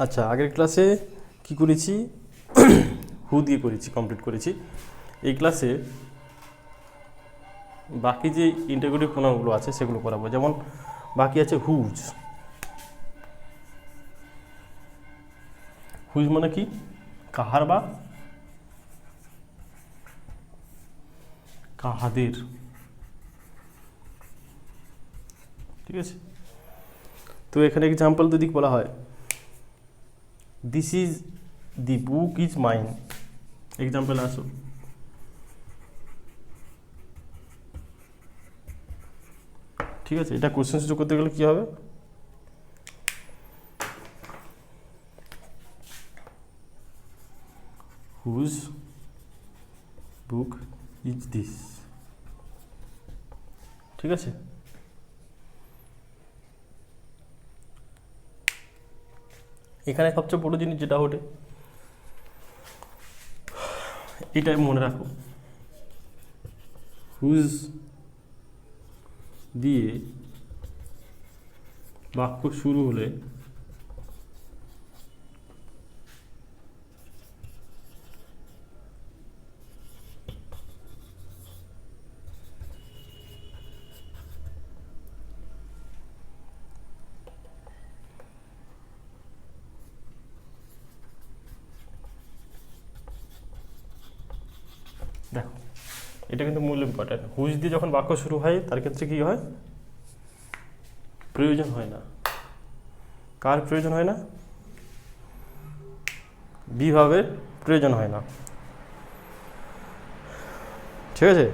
আচ্ছা, আগের ক্লাসে কি করেছি? হু দিয়ে করেছি, কমপ্লিট করেছি। এই ক্লাসে বাকি যে ইন্টারোগেটিভ প্রোনাউনগুলো আছে সেগুলো করাবো। যেমন বাকি আছে হুজ। হুজ মানে কি? কাহার বা কাহাদের, ঠিক আছে? তো এখানে এক্সাম্পল যদি বলা হয়, this is the book is mine, example আসো। ঠিক আছে, এটা কোশ্চেন সুযোগ করতে গেলে কী হবে? হুজ বুক ইজ দিস, ঠিক আছে? এখানে সবচেয়ে বড় জিনিস যেটা ওঠে, এটাই মনে রাখো, হুজ দিয়ে বাক্য শুরু হলে দেখো, এটা কিন্তু মূল ইম্পর্টেন্ট। হুজ দিয়ে যখন বাক্য শুরু হয় তার ক্ষেত্রে কী হয়? প্রয়োজন হয় না। কার প্রয়োজন হয় না? বিভাবের প্রয়োজন হয় না, ঠিক আছে?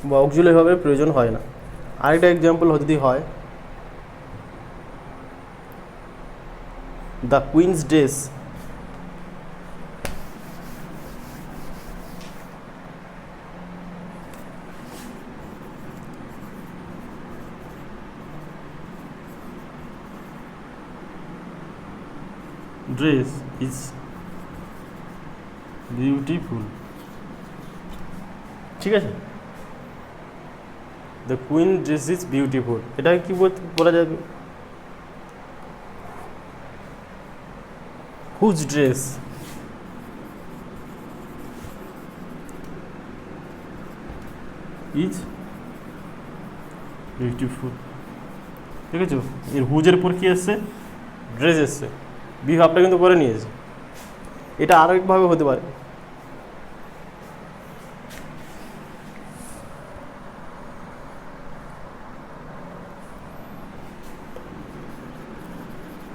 বা অক্সিলারি ভাবের প্রয়োজন হয় না। আরেকটা এক্সাম্পল যদি হয়, the queen's dress dress is beautiful, ঠিক আছে? The queen dress is beautiful, এটা কি বলা যাবে? হুজ ড্রেস ইজ বিউটিফুল, ঠিক আছে? এর হুজের পর কি এসছে? ড্রেস এসছে, বিভাবটা কিন্তু করে নিয়েছে। এটা আরেকভাবে হতে পারে,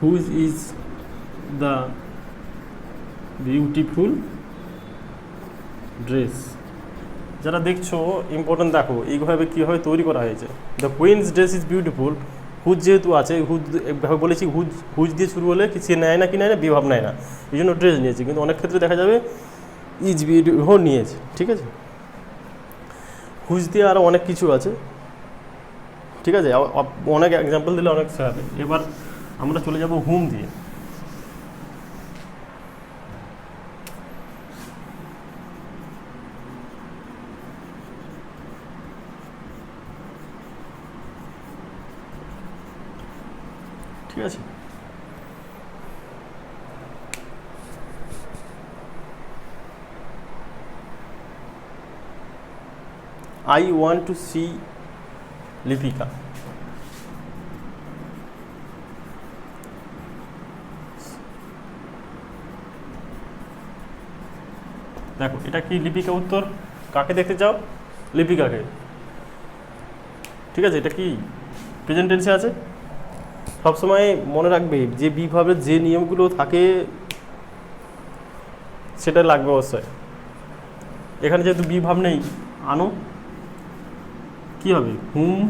whose is the beautiful dress. যারা দেখছো ইম্পর্টেন্ট দেখো, এইভাবে কীভাবে তৈরি করা হয়েছে। The queen's dress is beautiful, whose যেহেতু আছে, হুজ বলেছি হুজ, হুজ দিয়ে শুরু হলে কি সে নেয় না, কি নেয় না, বিভাব নেয় না, এই জন্য ড্রেস নিয়েছে। কিন্তু অনেক ক্ষেত্রে দেখা যাবে ইজ বিউটিফুল নিয়েছে, ঠিক আছে? হুজ দিয়ে আরও অনেক কিছু আছে, ঠিক আছে? অনেক এক্সাম্পল দিলে অনেক হবে। এবার আমরা চলে যাব হুম দিয়ে। ঠিক আছে, I want to see Lipika, দেখো এটা কি? লিপিকা উত্তর। কাকে দেখতে চাও? লিপিকাকে, ঠিক আছে? এটা কি প্রেজেন্ট টেন্সে আছে। সবসময় মনে রাখবে যে বিভাবের যে নিয়মগুলো থাকে সেটা লাগবে অবশ্যই। এখানে যেহেতু বিভাব নেই, আনো কি হবে? হুম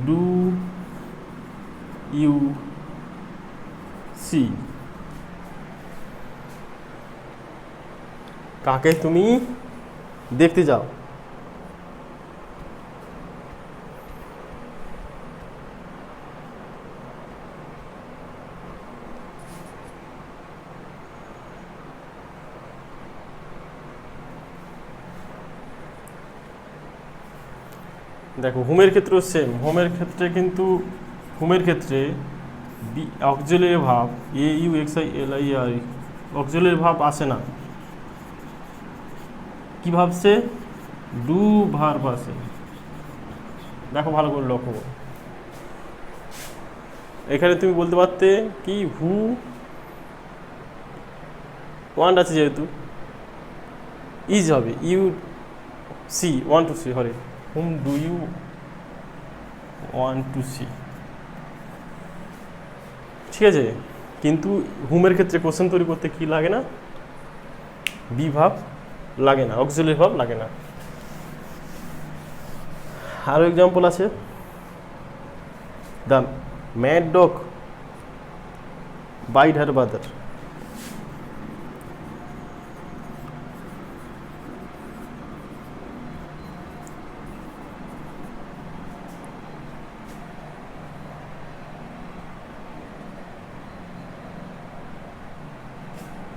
ডু ইউ সি, কাকে তুমি দেখতে যাও। দেখো হোমের ক্ষেত্রেও সেম, হোমের ক্ষেত্রে কিন্তু হোমের ক্ষেত্রে auxiliary verb A U X I L I R auxiliary verb আসে না, কি ভাবছে ডু ভার্ব আসে। দেখো ভালো করে লক্ষ্য করো, এখানে তুমি বলতে পারতে কি হু ওয়ান্ট আছে যেহেতু ইজ হবে, you see want to see, sorry whom do you want to see, ঠিক আছে। কিন্তু হুমের ক্ষেত্রে কোশ্চেন তৈরি করতে কি লাগে না, বি ভাব লাগে না, অক্সিলারি ভাব লাগে না। আরও এক্সাম্পল আছে, the mad dog bite her brother,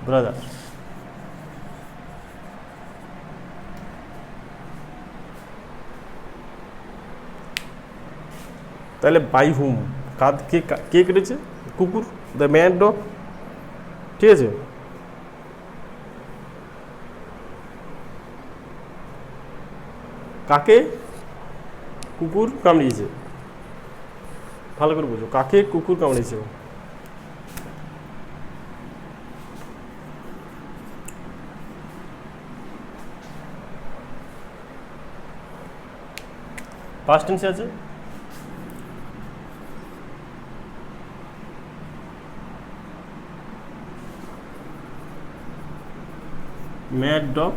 brother. তাহলে বাই হুম, কে কে কেটেছে, কুকুর, দ্য ম্যাড ডগ, ঠিক আছে। কাকে কুকুর কামড়িয়েছে, ভালো করে বুঝো, কাকে কুকুর কামড়িয়েছে। পাস্ট টেন্সে আছে, ম্যাড ডগ,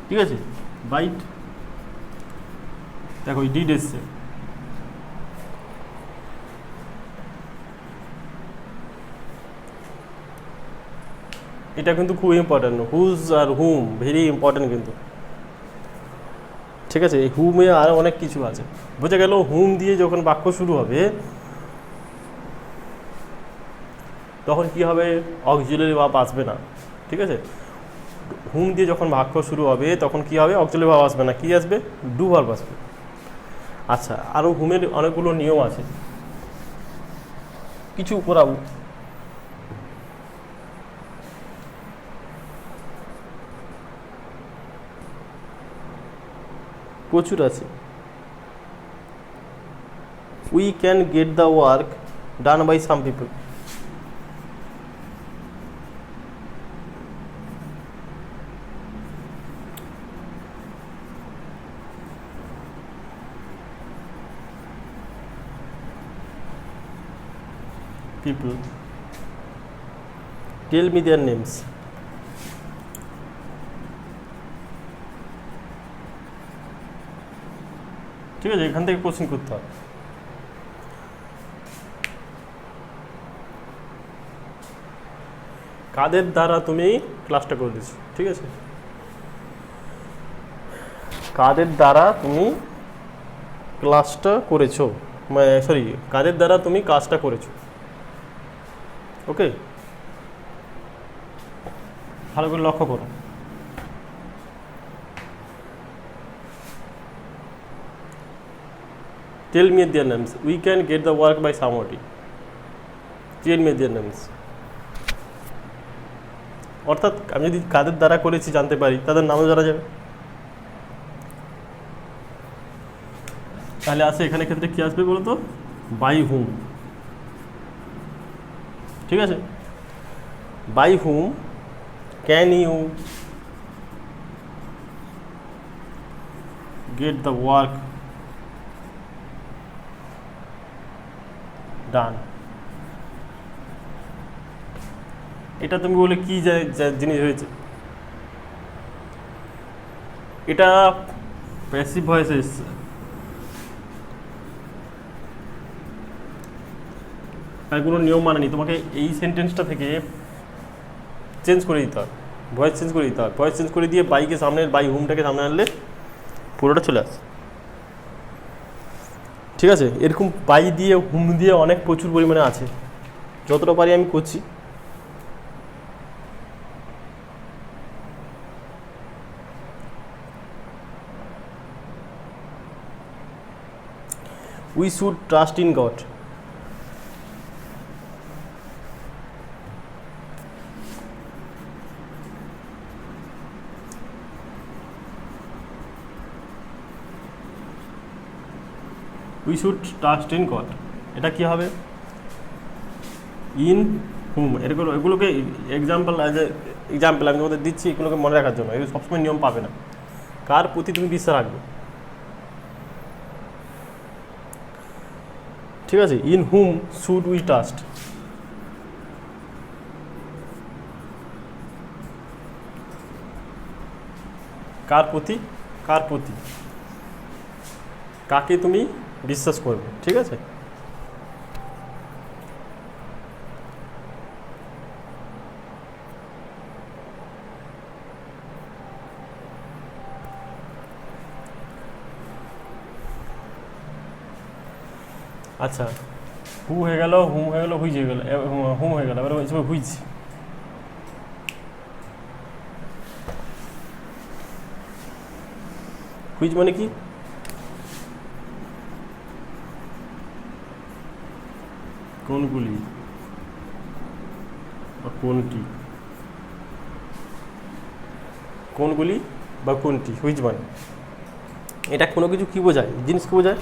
ঠিক আছে, বাইট, দেখো এই ডিড এসছে, এটা কিন্তু খুব ইম্পর্টেন্ট, হুজ আর হুম ভেরি ইম্পর্টেন্ট কিন্তু, ঠিক আছে। এই হুমে আর অনেক কিছু আছে, বোঝা গেল। হুম দিয়ে যখন বাক্য শুরু হবে তখন কি হবে, অক্সিলারি ভার্ব আসবে না, ঠিক আছে। হুম দিয়ে যখন বাক্য শুরু হবে তখন কি হবে, অক্সিলারি ভার্ব আসবে না, কি আসবে, ডু ভার্ব আসবে। আচ্ছা, আরও হুমের অনেকগুলো নিয়ম আছে, কিছু করাবো। প্রচুর আছে। We can get the work done by some people, people tell me their names, ঠিক আছে। এখান থেকে কোশ্চেন করতে হবে। কাদের দ্বারা তুমি ক্লাসটা করে দিচ্ছ, ঠিক আছে, কাদের দ্বারা তুমি ক্লাসটা করেছো, সরি কাদের দ্বারা তুমি কাজটা করেছো, ওকে। ভালো করে লক্ষ্য করো, tell me their names, we can get the work by somebody, tell me their names। অর্থাৎ আমি যদি কাদের দ্বারা করেছি জানতে পারি, তাদের নামও জানা যাবে। তাহলে আসে এখানে ক্ষেত্রে কি আসবে বলো তো, বাই হুম, ঠিক আছে। By whom can you get the work done. এটা তুমি বলে কি জিনিস হয়েছে, এটা প্যাসিভ ভয়েসে এসছে, তার কোনো নিয়ম মানেনি, তোমাকে এই সেন্টেন্সটা থেকে চেঞ্জ করে দিতে হবে, ভয়েস চেঞ্জ করে দিতে হবে, ভয়েস চেঞ্জ করে দিয়ে বাইকে সামনে, বাই হুমটাকে সামনে আনলে পুরোটা চলে আসে, ঠিক আছে। এরকম বাই দিয়ে হুম দিয়ে অনেক প্রচুর পরিমাণে আছে, যতটা পারি আমি করছি। We should trust in god. We should trust in god, এটা কি হবে? ইন হুম, এগুলোকে এক্সাম্পল আমি তোমাদের দিচ্ছি, এগুলোকে মনে রাখার জন্য। এগুলো সবসময় নিয়ম পাবে না। কার প্রতি তুমি বিশ্বাস রাখবে, ঠিক আছে? In whom should we trust. কার প্রতি, কাকে তুমি বিশ্বাস করবে, ঠিক আছে? আচ্ছা, হু হয়ে গেল, হুম হয়ে গেল, হুইজ হয়ে গেল, হুম হয়ে গেল, এবার হুইজ। হুইজ মানে কি? কোনগুলি বা কোনটি, কোনগুলি বা কোনটি, হুইজ মানে এটা কোনো কিছু কি বোঝায়, জিনিসকে বোঝায়।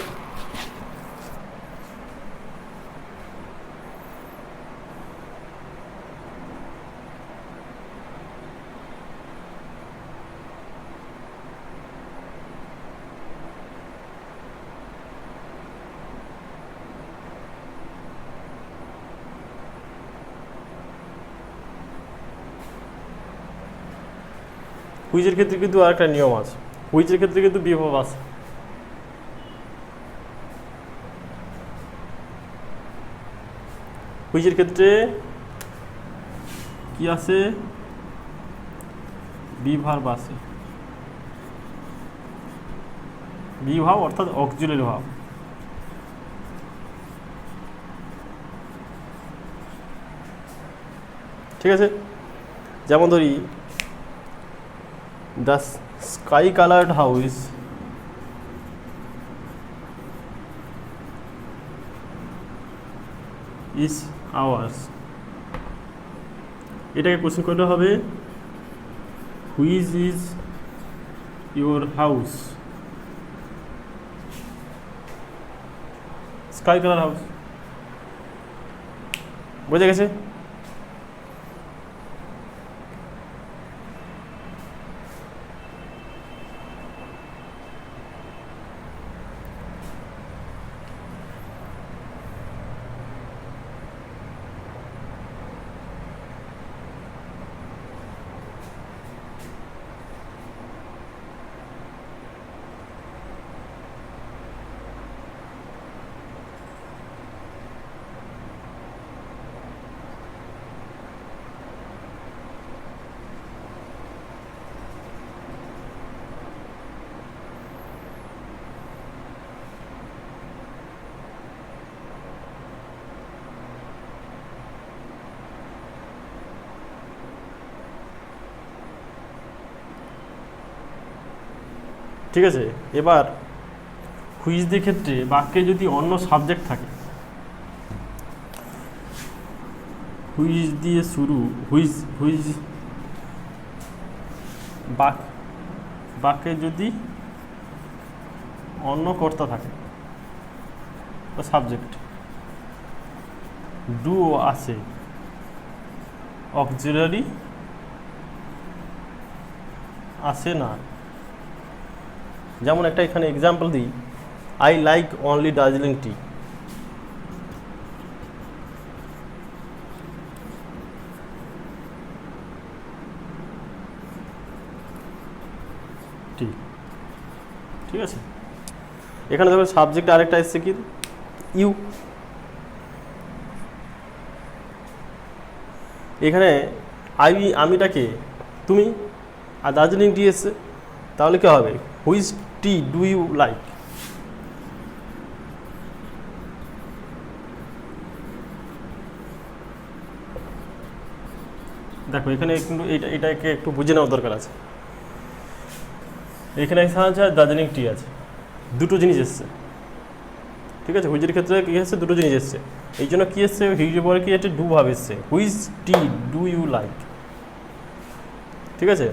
হুইজের ক্ষেত্রে কিন্তু আরেকটা নিয়ম আছে, হুইজের ক্ষেত্রে কিন্তু বিভব আছে। হুইজের ক্ষেত্রে কি আছে? বিভার্ব আছে, বিভাব অর্থাৎ অক্সিলারি ভাব। ঠিক আছে, যেমন ধরি the sky coloured house is ours. এটাকে কোশ্চেন করতে হবে, which is your house? Sky colour house. বোঝা গেছে? ঠিক আছে, এবার হুইজদের ক্ষেত্রে বাক্যে যদি অন্য সাবজেক্ট থাকে, হুইজ দিয়ে শুরু, হুইজ বাক্যে যদি অন্য কর্তা থাকে বা সাবজেক্ট, ডু আছে, অক্সিলারি আসে না। যেমন একটা এখানে এক্সাম্পল দিই, আই লাইক অনলি দার্জিলিং টি। ঠিক আছে, এখানে দেখো সাবজেক্ট আরেকটা এসছে কি, ইউ। এখানে আমিটাকে তুমি, আর দার্জিলিং টি এসছে, তাহলে কি হবে? Which tea do you like? দেখো এখানে একটু এটাকে একটু বুঝে নেওয়ার দরকার আছে। এখানে আছে দার্জিলিং টি আছে, দুটো জিনিস এসছে, ঠিক আছে, হুইজের ক্ষেত্রে কী এসছে, দুটো জিনিস এসছে, এই জন্য কী এসছে, হুইজের পরে কি একটা ডু ভাব এসছে, which tea do you like. ঠিক আছে,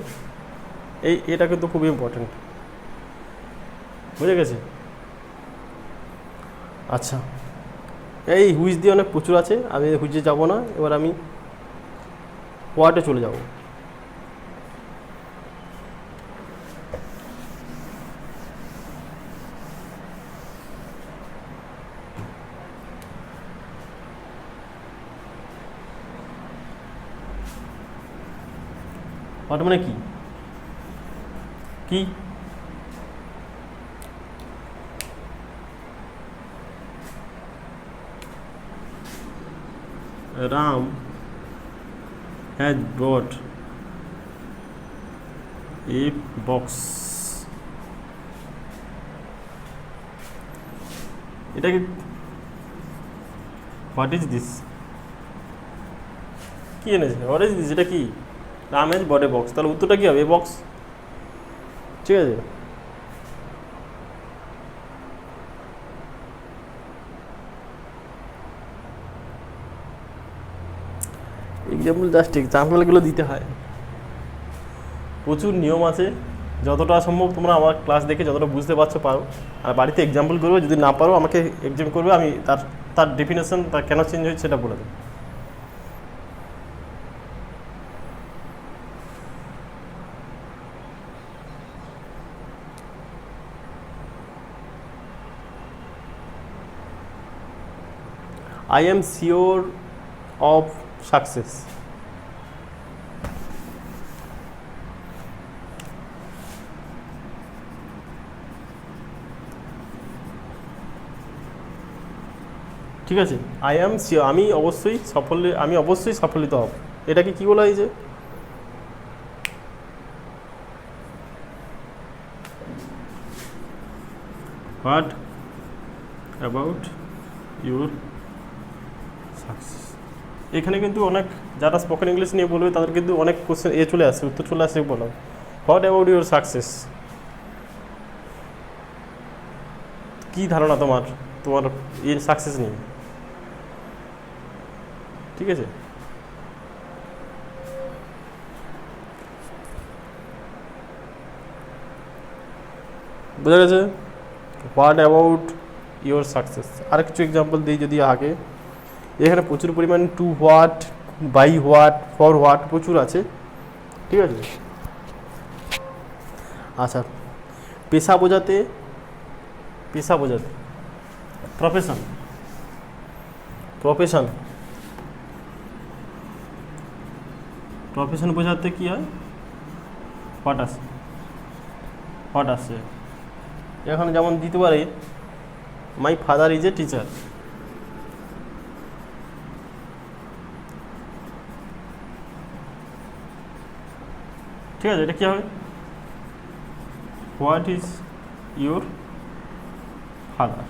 এটা কিন্তু খুবই ইম্পর্টেন্ট, বুঝে গেছে। আচ্ছা, এই হুইচ দিয়ে অনেক প্রচুর আছে, আমি হুইচে যাব না, এবার আমি হোয়াটে চলে যাব। হোয়াট মানে কি, কি Ram has brought a box. এটা কি, হোয়াট ইজ দিস, কি এনেছে, হোয়াট ইজ দিস, এটা কি, Ram has bought a box, তাহলে উত্তরটা কি হবে, এ বক্স। ঠিক আছে, এক্সাম্পল জাস্ট এক্সাম্পলগুলো দিতে হয়, প্রচুর নিয়ম আছে, যতটা সম্ভব তোমরা আমার ক্লাস দেখে যতটা বুঝতে পারছো পারো, আর বাড়িতে এক্সাম্পল করবে, যদি না পারো আমাকে এক্সাম করবে, আমি তার ডেফিনেশন, তার কেন চেঞ্জ হয়েছে সেটা বলে দেবো। I am sure of success. ঠিক আছে, আই অ্যাম শিওর, আমি অবশ্যই সাফল্যিত হব, এটাকে কি বলা হয়েছে, হোয়াট অ্যাবাউট ইউর সাকসেস। এখানে কিন্তু অনেক যারা স্পোকেন ইংলিশ নিয়ে বলবে তাদের কিন্তু অনেক কোশ্চেন চলে আসছে, উত্তর চলে আসছে, বলো হোয়াট অ্যাবাউট ইউর সাকসেস, কী ধারণা তোমার এর সাকসেস নিয়ে। ঠিক আছে, বোঝা গেছে, হোয়াট অ্যাবাউট ইউর সাকসেস। আর কিছু এক্সাম্পল দিই যদি আগে, এখানে প্রচুর পরিমাণ to what, by what, for what প্রচুর আছে। ঠিক আছে, আচ্ছা, পেশা বোঝাতে প্রফেশন বোঝাতে কি হয়, হোয়াট আসে, এখন যেমন দিতে পারে my father is a teacher. ঠিক আছে, এটা কী হবে, হোয়াট ইজ ইউর ফাদার,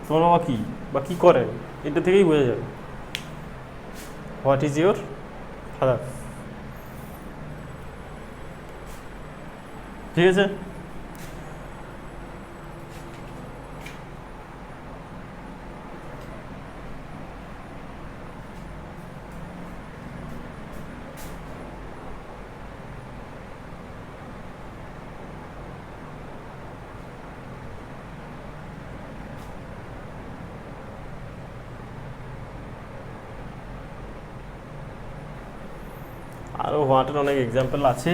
তোমার বাবা কী বা কী করে, এটা থেকেই বোঝা যাবে, হোয়াট ইজ ইউর ফাদার। ঠিক আছে, আরও হোয়াটের অনেক এক্সাম্পল আছে,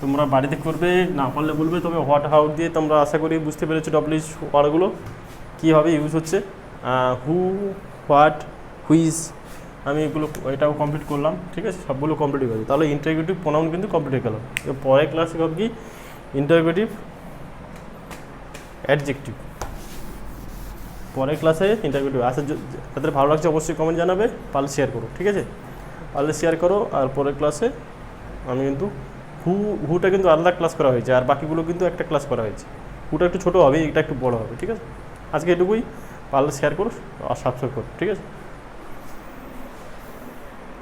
তোমরা বাড়িতে করবে, না পারলে বলবে, তবে হোয়াট হাউ দিয়ে তোমরা আশা করি বুঝতে পেরেছো ডব্লিউএইচ ওয়ার্ডগুলো কীভাবে ইউজ হচ্ছে, হু, হোয়াট, হুইজ, আমি এটাও কমপ্লিট করলাম। ঠিক আছে, সবগুলো কমপ্লিট হয়ে গেছে, তাহলে ইন্টারোগেটিভ প্রোনাউন কিন্তু কমপ্লিট হয়ে গেল। পরের ক্লাসে হবে কি, ইন্টারোগেটিভ অ্যাডজেক্টিভ, পরের ক্লাসে ইন্টারোগেটিভ। আচ্ছা, যাদের ভালো লাগছে অবশ্যই কমেন্ট জানাবে, পারলে শেয়ার করো। ঠিক আছে, পারলে শেয়ার করো, আর পরের ক্লাসে আমি কিন্তু হুটা কিন্তু আলাদা ক্লাস করা হয়েছে, আর বাকিগুলো কিন্তু একটা ক্লাস করা হয়েছে। হুটা একটু ছোটো হবে, এটা একটু বড়ো হবে। ঠিক আছে, আজকে এটুকুই, পারলে শেয়ার করো আর সাবস্ক্রাইব করো। ঠিক আছে।